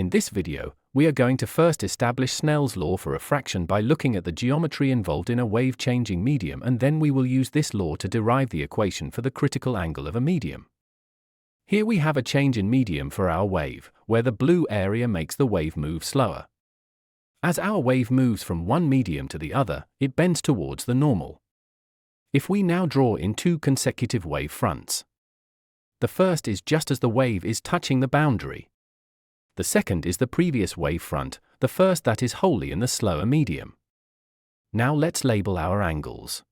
In this video, we are going to first establish Snell's law for refraction by looking at the geometry involved in a wave-changing medium, and then we will use this law to derive the equation for the critical angle of a medium. Here we have a change in medium for our wave, where the blue area makes the wave move slower. As our wave moves from one medium to the other, it bends towards the normal. If we now draw in two consecutive wave fronts. The first is just as the wave is touching the boundary. The second is the previous wave front, the first that is wholly in the slower medium. Now let's label our angles.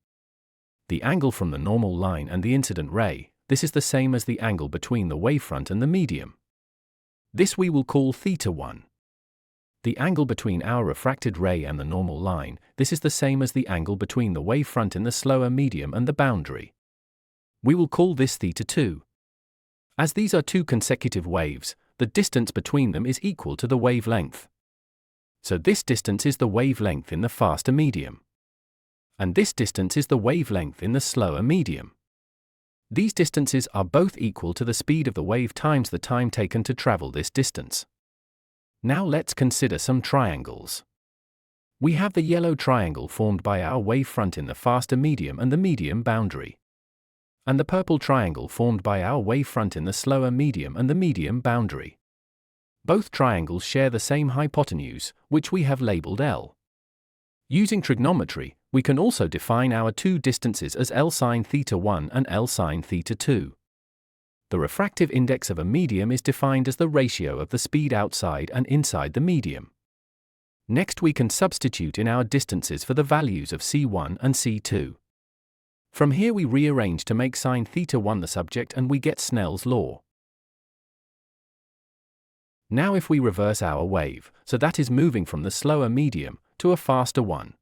The angle from the normal line and the incident ray, this is the same as the angle between the wavefront and the medium. This we will call θ1. The angle between our refracted ray and the normal line, this is the same as the angle between the wavefront in the slower medium and the boundary. We will call this θ2. As these are two consecutive waves, the distance between them is equal to the wavelength. So this distance is the wavelength in the faster medium. And this distance is the wavelength in the slower medium. These distances are both equal to the speed of the wave times the time taken to travel this distance. Now let's consider some triangles. We have the yellow triangle formed by our wavefront in the faster medium and the medium boundary. And the purple triangle formed by our wavefront in the slower medium and the medium boundary. Both triangles share the same hypotenuse, which we have labeled L. Using trigonometry, we can also define our two distances as L sin θ1 and L sin θ2. The refractive index of a medium is defined as the ratio of the speed outside and inside the medium. Next we can substitute in our distances for the values of c1 and c2. From here we rearrange to make sin θ1 the subject and we get Snell's law. Now if we reverse our wave, so that is moving from the slower medium to a faster one.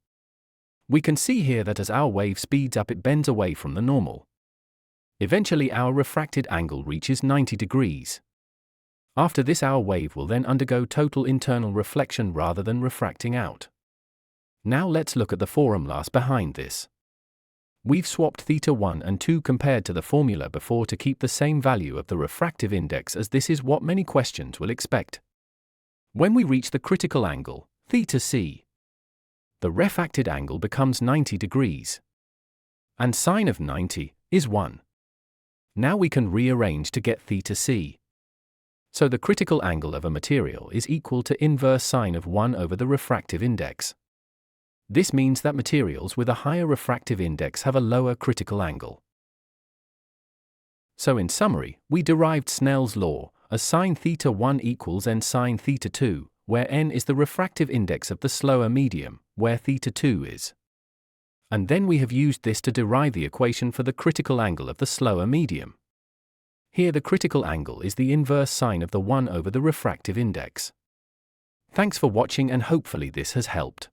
We can see here that as our wave speeds up it bends away from the normal. Eventually our refracted angle reaches 90 degrees. After this our wave will then undergo total internal reflection rather than refracting out. Now let's look at the formulas behind this. We've swapped θ1 and 2 compared to the formula before to keep the same value of the refractive index, as this is what many questions will expect. When we reach the critical angle, θc, the refracted angle becomes 90 degrees. And sine of 90 is 1. Now we can rearrange to get θc. So the critical angle of a material is equal to inverse sine of 1 over the refractive index. This means that materials with a higher refractive index have a lower critical angle. So in summary, we derived Snell's law as sin θ1 equals n sin θ2, where n is the refractive index of the slower medium, where θ2 is. And then we have used this to derive the equation for the critical angle of the slower medium. Here the critical angle is the inverse sine of the 1 over the refractive index. Thanks for watching, and hopefully this has helped.